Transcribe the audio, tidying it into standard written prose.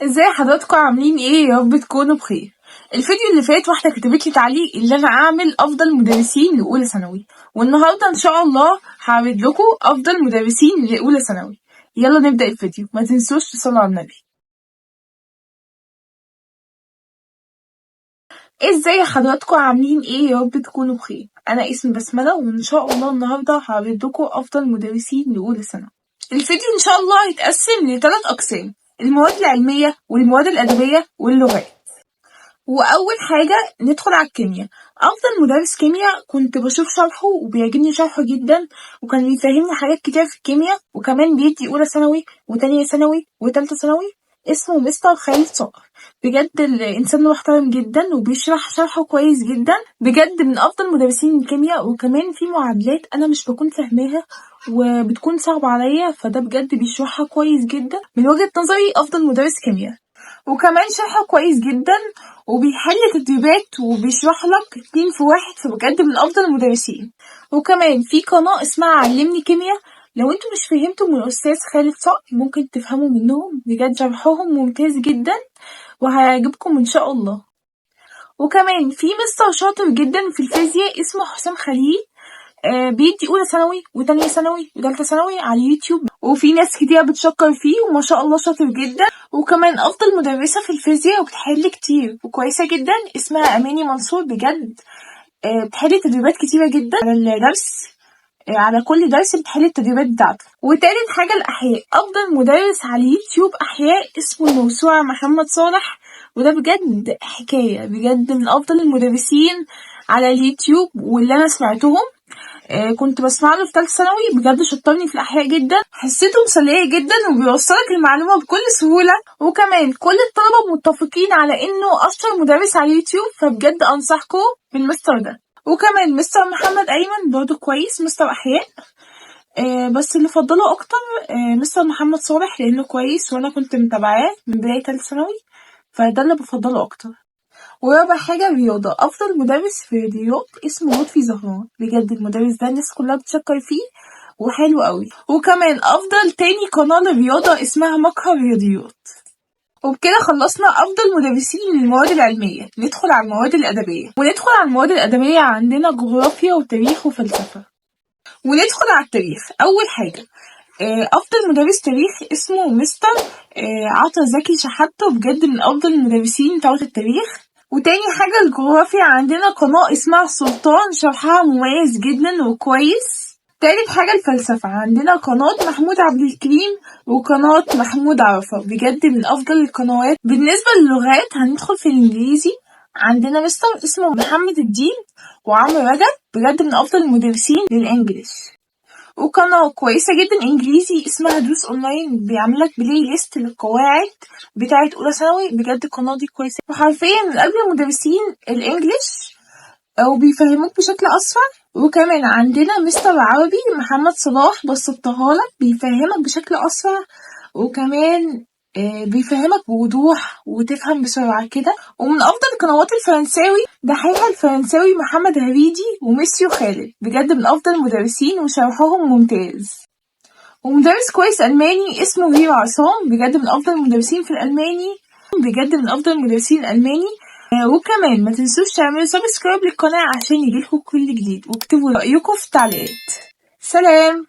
ازاي حضراتكم عاملين ايه؟ يا رب تكونوا بخير. الفيديو اللي فات واحده كتبت لي تعليق اللي انا اعمل افضل مدرسين لاولى ثانوي، والنهارده ان شاء الله هعرض لكم افضل مدرسين لاولى ثانوي. يلا نبدا الفيديو، ما تنسوش تصلوا على النبي. ازاي حضراتكم عاملين ايه؟ يا رب تكونوا بخير. انا اسمي بسمله، وان شاء الله النهارده هعرض لكم افضل مدرسين لاولى ثانوي. الفيديو ان شاء الله هيتقسم ل3 اقسام: المواد العلميه والمواد الادبيه واللغات. واول حاجه ندخل على الكيمياء. افضل مدرس كيمياء كنت بشوف شرحه وبيعجبني شرحه جدا، وكان بيفهمني حاجات كتير في الكيمياء، وكمان بيدي اولى ثانوي وتانية ثانوي وتالتة ثانوي. اسمه مستر خالد صقر. بجد الانسان محترم جدا وبيشرح شرحه كويس جدا، بجد من افضل مدرسين الكيمياء. وكمان في معادلات انا مش بكون فاهماها وبتكون صعبة عليا، فده بجد بيشرحها كويس جدا. من وجهة نظري افضل مدرس كيمياء. وكمان شرحه كويس جدا وبيحل تدريبات وبيشرح لك 2 في 1، فبجد من افضل المدرسين. وكمان في قناة اسمها علمني كيمياء، لو انتوا مش فهمتوا من الاستاذ خالد صقر ممكن تفهموا منهم، بجد شرحهم ممتاز جدا وهيعجبكم ان شاء الله. وكمان في مستر شاطر جدا في الفيزياء اسمه حسام خليل، بيدي اولى ثانوي وتانية ثانوي وتالتة ثانوي على اليوتيوب، وفي ناس كتير بتشكر فيه وما شاء الله شاطر جدا. وكمان افضل مدرسة في الفيزياء وبتحل كتير وكويسة جدا اسمها اماني منصور، بجد بتحل تدريبات كتيرة جدا على الدرس، على كل درس بتحل التدريبات بتاعته. وتالت حاجة الأحياء. أفضل مدرس على اليوتيوب أحياء اسمه الموسوعة محمد صالح، وده بجد حكاية، بجد من أفضل المدرسين على اليوتيوب واللي أنا سمعتهم. كنت بسمع له في تالتة ثانوي، بجد شطرني في الأحياء جدا، حسيته مسلية جدا وبيوصلك المعلومة بكل سهولة. وكمان كل الطلبة متفقين على إنه أشطر مدرس على اليوتيوب، فبجد أنصحكم بالمستر ده. وكمان مستر محمد أيمن برضه كويس، مستر أحياء. بس اللي فضله أكتر مستر محمد صالح، لأنه كويس وأنا كنت متابعاه من بداية تالتة ثانوي، فده اللي بفضله أكتر. ورابع حاجة رياضة. أفضل مدرس في الرياض اسمه لطفي زهران، بجد المدرس ده الناس كلها بتشكر فيه وحلو قوي. وكمان أفضل تاني قناة للرياضة اسمها مقهى الرياضيات. وبكده خلصنا أفضل مدرسين للمواد العلمية. ندخل على المواد الأدبية. عندنا جغرافيا وتاريخ وفلسفة. وندخل على التاريخ. أول حاجة أفضل مدرس تاريخ اسمه مستر عطا زكي شحاتة، بجد من أفضل المدرسين بتوع التاريخ. وتاني حاجة الجغرافيا، عندنا قناة اسمها السلطان، شرحها مميز جدا وكويس. تالت حاجة الفلسفة، عندنا قناة محمود عبد الكريم وقناة محمود عرفة، بجد من أفضل القنوات. بالنسبة للغات هندخل في الإنجليزي. عندنا مستر اسمه محمد الدين وعمرو رجب، بجد من أفضل المدرسين للإنجليش. وقناة كويسة جدا انجليزي اسمها دروس اونلاين، بيعملك بلاي ليست للقواعد بتاعة اولى ثانوي، بجد القناة دي كويسة. وحرفيا من قبل المدرسين الانجليش او بيفهموك بشكل اسرع. وكمان عندنا مستر عربي محمد صلاح، بسطها لك بيفهمك بشكل اسرع، وكمان بيفهمك بوضوح وتفهم بسرعة كده. ومن أفضل القنوات الفرنساوي دحيح الفرنساوي محمد هريدي وميسيو خالد، بجد من أفضل المدرسين وشرحهم ممتاز. ومدرس كويس ألماني اسمه ريم عصام، بجد من أفضل المدرسين في الألماني، بجد من أفضل المدرسين الألماني. وكمان ما تنسوش تعملوا سبسكرايب للقناة عشان يجيلكوا كل جديد، واكتبوا رأيكم في التعليقات. سلام.